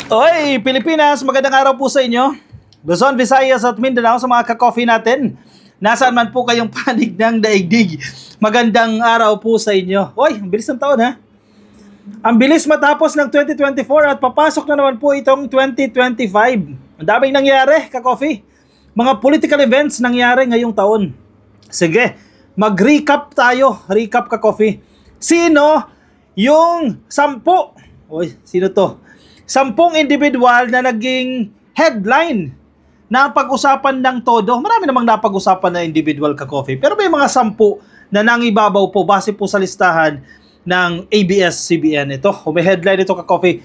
Oy, Pilipinas, magandang araw po sa inyo. Luzon, Visayas at Mindanao sa mga ka-coffee natin. Nasaan man po kayong panig ng daigdig. Magandang araw po sa inyo. Oy, ang bilis ng taon ha. Ang bilis matapos ng 2024 at papasok na naman po itong 2025. Ang daming nangyari, ka-coffee. Mga political events nangyari ngayong taon. Sige, mag-recap tayo. Recap, ka-coffee. Sino yung 10? Oy, sino to? 10 individual na naging headline na pag-usapan ng todo. Marami namang napag-usapan na individual, ka-coffee. Pero may mga 10 na nangibabaw po base po sa listahan ng ABS-CBN. Ito, may headline ito, ka-coffee.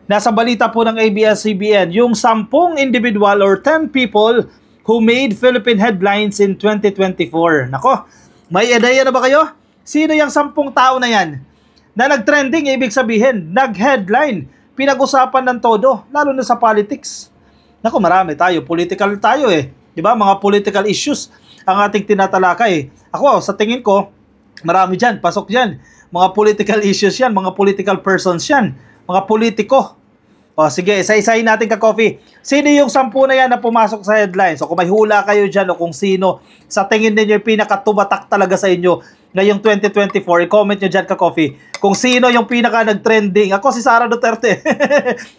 Nasa balita po ng ABS-CBN, yung 10 individual or 10 people who made Philippine headlines in 2024. Nako, may idea na ba kayo? Sino yung 10 tao na yan? Na nag-trending, ibig sabihin, nag-headline, pinag-usapan ng todo, lalo na sa politics. Nako, marami tayo, political tayo eh. 'Di ba? Mga political issues ang ating tinatalakay. Ako, sa tingin ko, marami diyan, pasok diyan. Mga political issues 'yan, mga political persons 'yan, mga politiko. O sige, isa-isahin natin, ka-coffee. Sino yung 10 na yan na pumasok sa headlines? So kung may hula kayo diyan o kung sino sa tingin niyo yung pinakatumatak talaga sa inyo ngayong 2024, i-comment nyo dyan, ka-coffee. Kung sino yung pinaka nag-trending. Ako si Sara Duterte.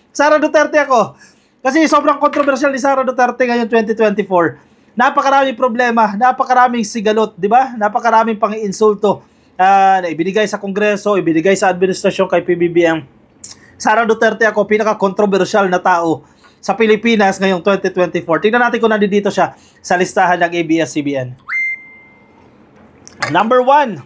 Sara Duterte ako. Kasi sobrang controversial ni Sara Duterte ngayong 2024. Napakaraming problema, napakaraming sigalot, di ba? Napakaraming pang-iinsulto na ibinigay sa Kongreso, ibinigay sa administrasyon kay PBBM. Sara Duterte ako, pinaka-controversial na tao sa Pilipinas ngayong 2024. Tingnan natin kung nandito siya sa listahan ng ABS-CBN. Number 1.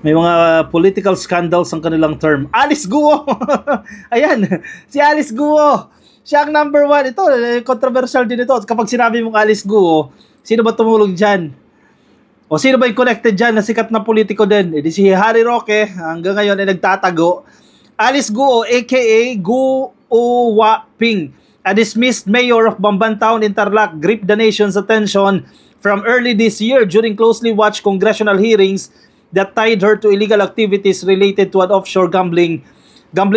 May mga political scandals ang kanilang term. Alice Guo. Ayan, si Alice Guo. Siya ang number 1. Ito, controversial din ito. Kapag sinabi mong Alice Guo, sino ba tumulong dyan? O sino ba yung connected dyan na sikat na politiko din? Si Harry Roque, hanggang ngayon ay nagtatago. Alice Guo, aka Guo Waping, a dismissed mayor of Bambantown, Tarlac, gripped the nation's attention from early this year during closely watched congressional hearings that tied her to illegal activities related to an offshore gambling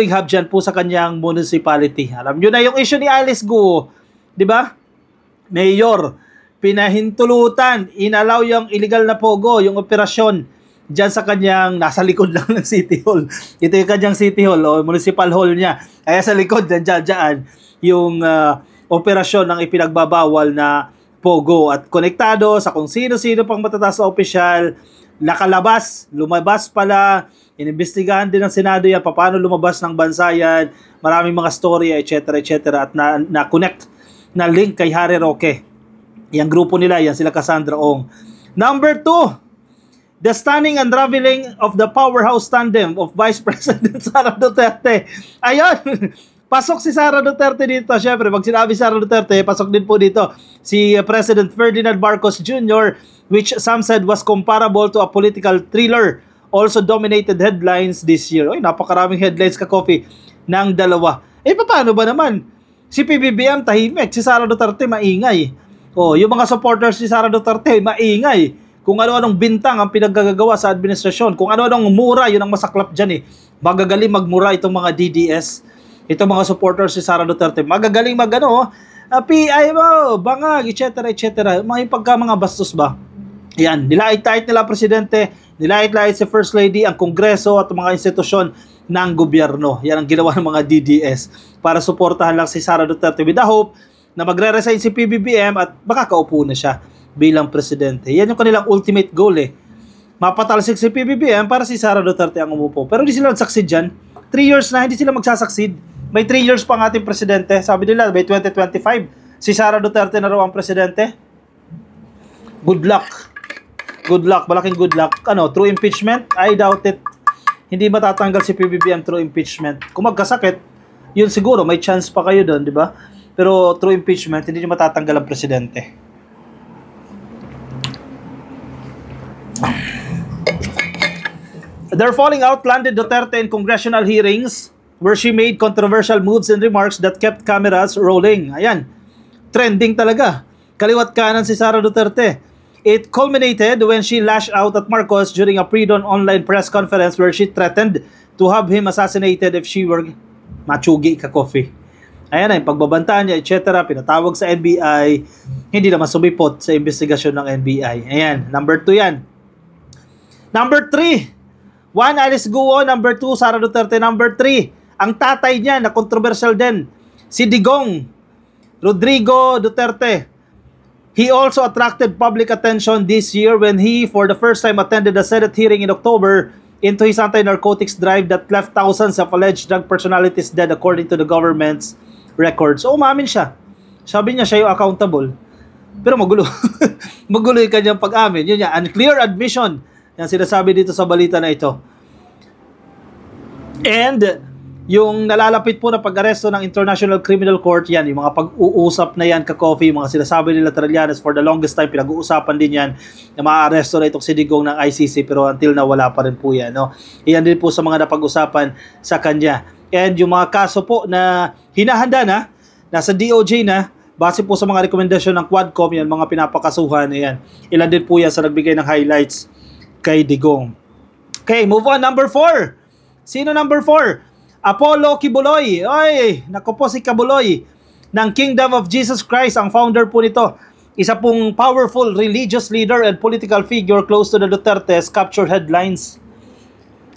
hub dyan po sa kanyang municipality. Alam nyo na yung issue ni Alice Guo, di ba? Mayor, pinahintulutan, inalaw yung illegal na pogo, yung operasyon dyan sa kanyang, nasa likod lang ng City Hall. Ito yung kanyang City Hall o municipal hall niya. Kaya sa likod, dyan, yung operasyon ng ipinagbabawal na pogo at konektado sa kung sino-sino pang matataas na opisyal, lumabas pala, inimbestigahan din ng Senado yan, paano lumabas ng bansa yan, maraming mga story, etc. at na-connect na link kay Harry Roque. Yung grupo nila, yan sila Cassandra Ong. Number 2, the stunning unraveling of the powerhouse tandem of Vice President Sara Duterte. Ayun, pasok si Sara Duterte dito. Siyempre, pag sinabi Sara Duterte, pasok din po dito si President Ferdinand Marcos Jr., which some said was comparable to a political thriller, also dominated headlines this year. Oy, napakaraming headlines, ka-coffee, ng dalawa. Paano ba naman? Si PBBM tahimik, si Sara Duterte maingay. Yung mga supporters ni Sara Duterte maingay. Kung ano-anong bintang ang pinaggagawa sa administrasyon, kung ano-anong mura, yun ang masaklap dyan eh. Magagaling magmura itong mga DDS, itong mga supporters si Sara Duterte. Magagaling PI mo, bangag, etc. Mga bastos ba? Yan, nilait-lait nila presidente, nilait-lait si First Lady, ang Kongreso at mga institusyon ng gobyerno. Yan ang ginawa ng mga DDS para suportahan lang si Sara Duterte with the hope na magre-resign si PBBM at makakaupo na siya bilang presidente. Yan yung kanilang ultimate goal eh. Mapatalsik si PBBM para si Sara Duterte ang umupo. Pero hindi sila nagsucceed dyan. 3 years na, hindi sila magsasucceed. May 3 years pa ang ating presidente. Sabi nila, by 2025, si Sara Duterte na raw ang presidente. Good luck. Good luck, malaking good luck. Through impeachment? I doubt it. Hindi matatanggal si PBBM through impeachment. Kung magkasakit, yun siguro, may chance pa kayo doon, di ba? Pero through impeachment, hindi nyo matatanggal ang presidente. Their falling out landed Duterte in congressional hearings where she made controversial moves and remarks that kept cameras rolling. Ayan, trending talaga. Kaliwat kanan si Sara Duterte. It culminated when she lashed out at Marcos during a pre-dawn online press conference where she threatened to have him assassinated if she were machugi ka coffee. Ayan na, yung pagbabantaan niya, etc. Pinatawag sa NBI, hindi naman sumipot sa investigasyon ng NBI. Ayan, number 2 yan. Number 3, 1, Alice Guo. Number 2, Sara Duterte. Number 3, ang tatay niya na controversial din, si Digong Rodrigo Duterte. He also attracted public attention this year when he, for the first time, attended a Senate hearing in October into his anti-narcotics drive that left thousands of alleged drug personalities dead according to the government's records. So, umamin siya. Sabi niya siya yung accountable. Pero magulo. Magulo yung kanyang pag-amin. Yun yan. Unclear admission. Yan sinasabi dito sa balita na ito. And yung nalalapit po na pag-aresto ng International Criminal Court, yan, yung mga pag-uusap na yan ka-coffee, yung mga sinasabi nila Trillanes, for the longest time, pinag-uusapan din yan na maa-aresto na itong si Digong ng ICC, pero until na wala pa rin po yan. No? Iyan din po sa mga napag-usapan sa kanya. And yung mga kaso po na hinahanda na, nasa DOJ na, base po sa mga rekomendasyon ng Quadcom, yan, mga pinapakasuhan, yan. Ilan din po yan sa nagbigay ng highlights kay Digong. Okay, move on. Number 4. Sino number 4? Apollo Kibuloy. Oy, naku po si Kibuloy ng Kingdom of Jesus Christ, ang founder po nito. Isa pong powerful religious leader and political figure close to the Dutertes, captured headlines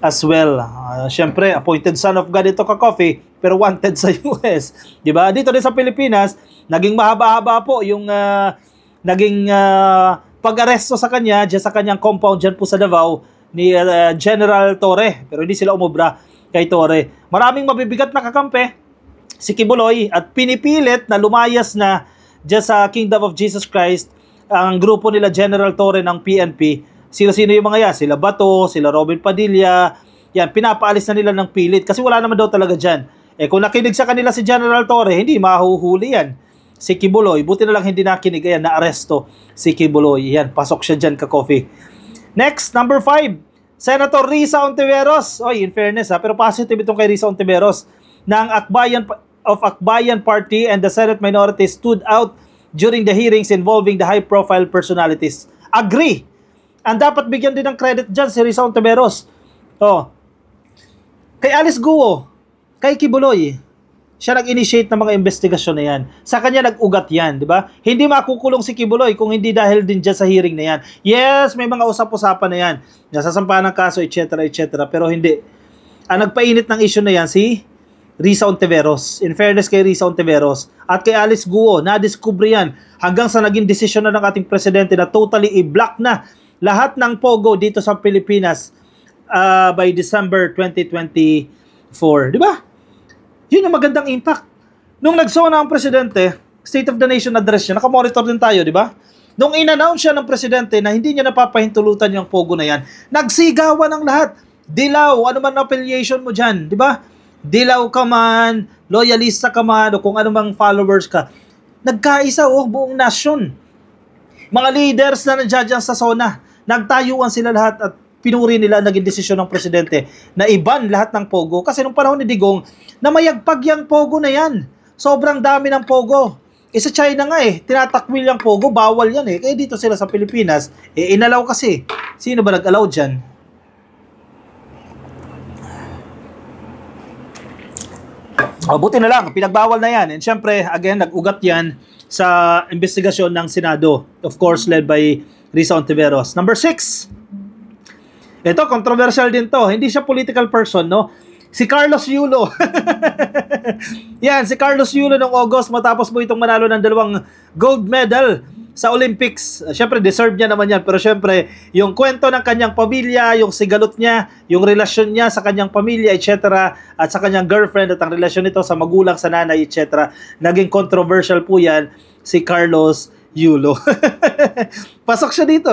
as well. Siyempre, appointed son of God ito ka-coffee, pero wanted sa US. Diba? Dito din sa Pilipinas, naging mahaba-haba po yung naging pag-aresto sa kanya, dyan sa kanyang compound dyan po sa Davao, ni General Torre. Pero hindi sila umubra kay Torre. Maraming mabibigat na kakampi si Kibuloy at pinipilit na lumayas na dyan sa Kingdom of Jesus Christ ang grupo nila General Torre ng PNP. Sino-sino yung mga yan? Sila Bato, sila Robin Padilla. Yan, pinapaalis na nila ng pilit kasi wala naman daw talaga dyan. Eh kung nakinig sa kanila si General Torre, hindi mahuhuli yan. Si Kibuloy, buti na lang hindi nakinig. Ayan, na-aresto si Kibuloy. Yan, pasok siya dyan ka-coffee. Next, number 5. Senator Risa Ontiveros. Oy, in fairness pero positive itong kay Risa Ontiveros ng Akbayan Party and the Senate minority stood out during the hearings involving the high-profile personalities. Agree. Ang dapat bigyan din ng credit dyan si Risa Ontiveros. Oh. Kay Alice Guo, kay Kibuloy, siya nag-initiate ng mga investigasyon na yan. Sa kanya nag-ugat yan, di ba? Hindi makukulong si Kibuloy kung hindi dahil din dyan sa hearing na yan. Yes, may mga usap-usapan na yan. Nasasampahan ng kaso, etc., etc. Pero hindi. Ang nagpainit ng issue na yan, si Risa Ontiveros. In fairness kay Risa Ontiveros. At kay Alice Guo, na-discover yan. Hanggang sa naging desisyon na ng ating presidente na totally i-block na lahat ng POGO dito sa Pilipinas by December 2024. Di ba? Yun yung magandang impact. Nung nagsona ang presidente, State of the Nation address niya, nakamonitor din tayo, di ba? Nung in-announce siya ng presidente na hindi niya napapahintulutan yung pogo na yan, nagsigawan ang lahat. Dilaw, ano man affiliation mo dyan, di ba? Dilaw ka man, loyalista ka man, o kung ano mang followers ka. Nagkaisa, buong nasyon. Mga leaders na nandiyan sa zona, nagtayuan sila lahat at pinuri nila naging desisyon ng presidente na iban lahat ng pogo. Kasi nung panahon ni Digong, namayagpag yung pogo na yan. Sobrang dami ng pogo. Sa China nga tinatakwil yung pogo, bawal yan Kaya dito sila sa Pilipinas, inalaw kasi. Sino ba nag-allow dyan? Buti na lang, pinagbawal na yan. And syempre, again, nag-ugat yan sa investigasyon ng Senado. Of course, led by Risa Ontiveros. Number 6. Ito, controversial din to. Hindi siya political person, no? Si Carlos Yulo. Yan, si Carlos Yulo noong August, matapos mo itong manalo ng 2 gold medal sa Olympics. Siyempre, deserve niya naman yan. Pero siyempre, yung kwento ng kanyang pamilya, yung sigalot niya, yung relasyon niya sa kanyang pamilya, etc. At sa kanyang girlfriend at ang relasyon nito sa magulang, sa nanay, etc. Naging controversial po yan si Carlos Yulo. Pasok siya dito,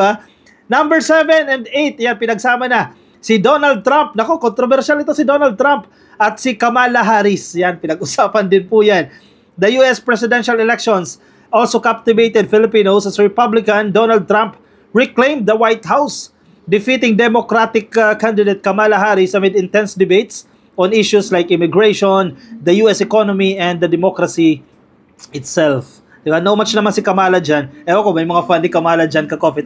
Number 7 and 8, yan, pinagsama na. Si Donald Trump, nako, controversial ito si Donald Trump. At si Kamala Harris, yan, pinag-usapan din po yan. The US presidential elections also captivated Filipinos as Republican Donald Trump reclaimed the White House, defeating Democratic candidate Kamala Harris amid intense debates on issues like immigration, the US economy, and the democracy itself. Diba? No match naman si Kamala dyan. Ewan ko, may mga fan ni Kamala dyan, ka-coffee.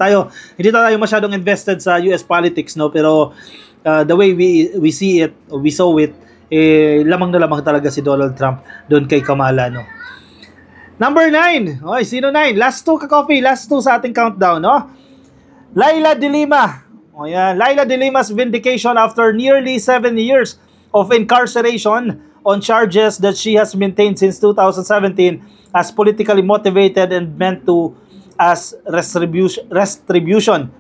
Hindi tayo masyadong invested sa US politics, no? Pero the way we see it, we saw it, lamang na lamang talaga si Donald Trump doon kay Kamala, no? Number 9. Oy, sino 9? Last 2 ka-coffee. Last 2 sa ating countdown, no? Laila De Lima. O yan. Laila De Lima's vindication after nearly 7 years of incarceration on charges that she has maintained since 2017 as politically motivated and meant to as retribution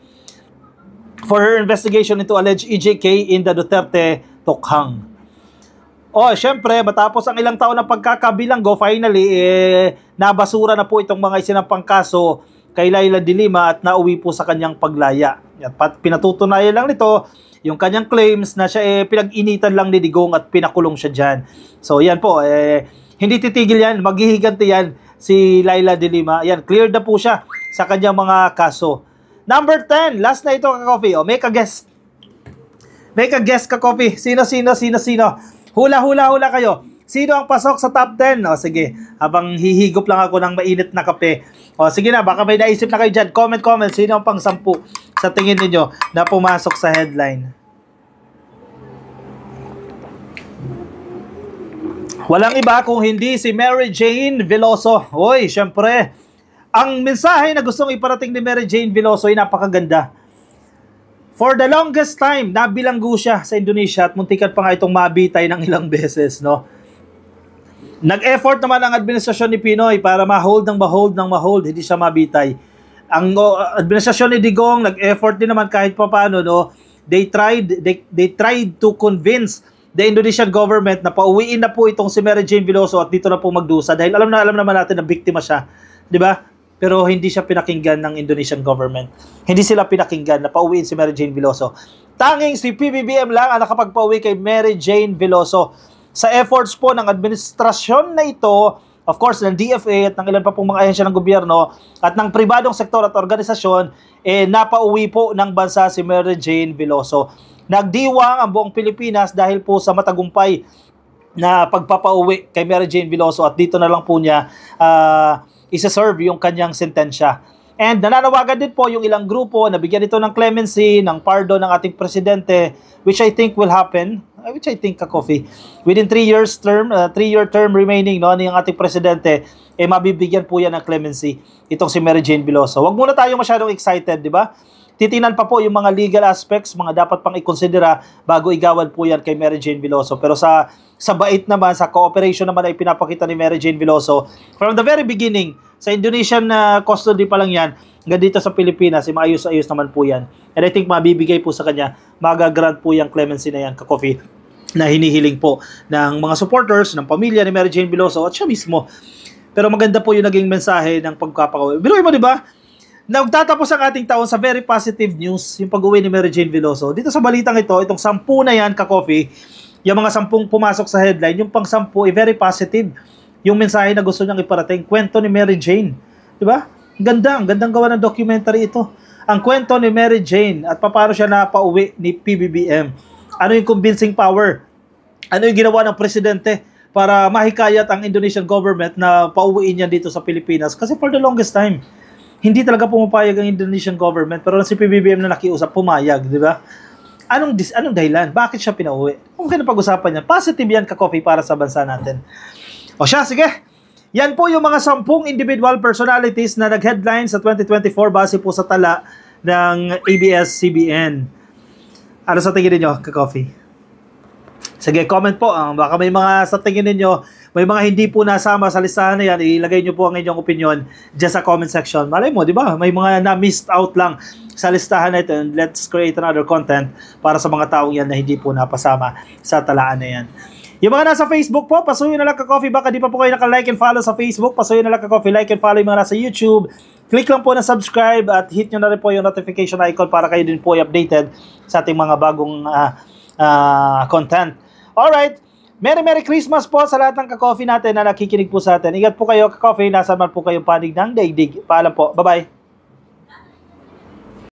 for her investigation into alleged EJK in the Duterte Tokhang. Syempre, matapos ang ilang taon ng pagkakabilanggo, finally, nabasura na po itong mga isinampang kaso kay Laila De Lima at nauwi po sa kanyang paglaya. At pinatutunayan lang nito yung kanyang claims na siya pinag-initan lang ni Digong at pinakulong siya dyan. So, yan po, hindi titigil yan, maghihiganti yan si Laila De Lima. Yan, cleared na po siya sa kanyang mga kaso. Number 10, last na ito ka-coffee. Make a guess. Make a guess ka-coffee. Sino? Hula kayo. Sino ang pasok sa top 10? Sige, habang hihigop lang ako ng mainit na kape. Sige na, baka may naisip na kayo dyan. Comment. Sino ang pang 10 sa tingin ninyo na pumasok sa headline? Walang iba kung hindi si Mary Jane Veloso. Syempre, ang mensahe na gustong iparating ni Mary Jane Veloso ay napakaganda. For the longest time, nabilanggo siya sa Indonesia at muntikan pa nga itong mabitay ng ilang beses, no? Nag-effort naman ang administrasyon ni Pinoy para ma-hold, hindi siya mabitay. Ang administrasyon ni Digong, nag-effort din naman kahit pa paano, no? They tried to convince the Indonesian government na pauwiin na po itong si Mary Jane Veloso at dito na po magdusa dahil alam naman natin na biktima siya, di ba? Pero hindi siya pinakinggan ng Indonesian government. Hindi sila pinakinggan na pauwiin si Mary Jane Veloso. Tanging si PBBM lang ang nakapagpauwi kay Mary Jane Veloso. Sa efforts po ng administrasyon na ito, of course, ng DFA at ng ilan pa pong mga ahensya ng gobyerno at ng pribadong sektor at organisasyon, napauwi po ng bansa si Mary Jane Veloso. Nagdiwang ang buong Pilipinas dahil po sa matagumpay na pagpapauwi kay Mary Jane Veloso at dito na lang po niya isa-serve yung kanyang sentensya. And nananawagan din po yung ilang grupo na bigyan ito ng clemency, ng pardon ng ating presidente, which I think will happen, ka-coffee, within 3 year term remaining, no, ng ating presidente, mabibigyan po yan ng clemency, itong si Mary Jane Veloso. Huwag muna tayo masyadong excited, di ba? Titinan pa po yung mga legal aspects, mga dapat pang ikonsidera bago igawan po yan kay Mary Jane Veloso. Pero sa bait naman, sa cooperation naman ay pinapakita ni Mary Jane Veloso from the very beginning, sa Indonesian custody pa lang yan, hanggang dito sa Pilipinas, maayos-ayos naman po yan. And I think mabibigay po sa kanya, magagrant po yung clemency na yan, ka-coffee, na hinihiling po ng mga supporters, ng pamilya ni Mary Jane Veloso at siya mismo. Pero maganda po yung naging mensahe ng pagpapakauwi. Biruin mo, di ba? Nagtatapos ang ating taon sa very positive news, yung pag-uwi ni Mary Jane Veloso. Dito sa balitang ito, itong 10 na yan, ka-coffee, yung mga 10 pumasok sa headline, yung pang 10 very positive. Yung mensahe na gusto niyang iparating, kwento ni Mary Jane. Diba? Ang gandang gawa ng documentary ito. Ang kwento ni Mary Jane at paano siya napauwi ni PBBM. Ano yung convincing power? Ano yung ginawa ng presidente para mahikayat ang Indonesian government na pauwiin niya dito sa Pilipinas? Kasi for the longest time, hindi talaga pumapayag ang Indonesian government, pero si PBBM na nakiusap, pumayag, di ba? Anong dahilan? Bakit siya pinauwi? Kung kaya pag-usapan yan, positive yan, ka-coffee, para sa bansa natin. Sige. Yan po yung mga 10 individual personalities na nag-headline sa 2024 base po sa tala ng ABS-CBN. Ano sa tingin ninyo, ka-coffee? Sige, comment po. Baka may mga sa tingin ninyo, may mga hindi po nasama sa listahan na yan, ilagay nyo po ang inyong opinion dyan sa comment section. Malay mo, di ba? May mga na-missed out lang sa listahan na ito, and let's create another content para sa mga taong yan na hindi po napasama sa talaan na yan. Yung mga nasa Facebook po, pasuyo na lang, ka-coffee. Baka di pa po kayo naka-like and follow sa Facebook, pasuyo na lang, ka-coffee. Like and follow yung mga nasa YouTube. Click lang po na subscribe at hit nyo na rin po yung notification icon para kayo din po updated sa ating mga bagong content. Alright, Merry Christmas po sa lahat ng ka-coffee natin na nakikinig po sa atin. Ingat po kayo, ka-coffee. Nasaan man po kayong panig ng daigdig. Paalam po. Bye-bye.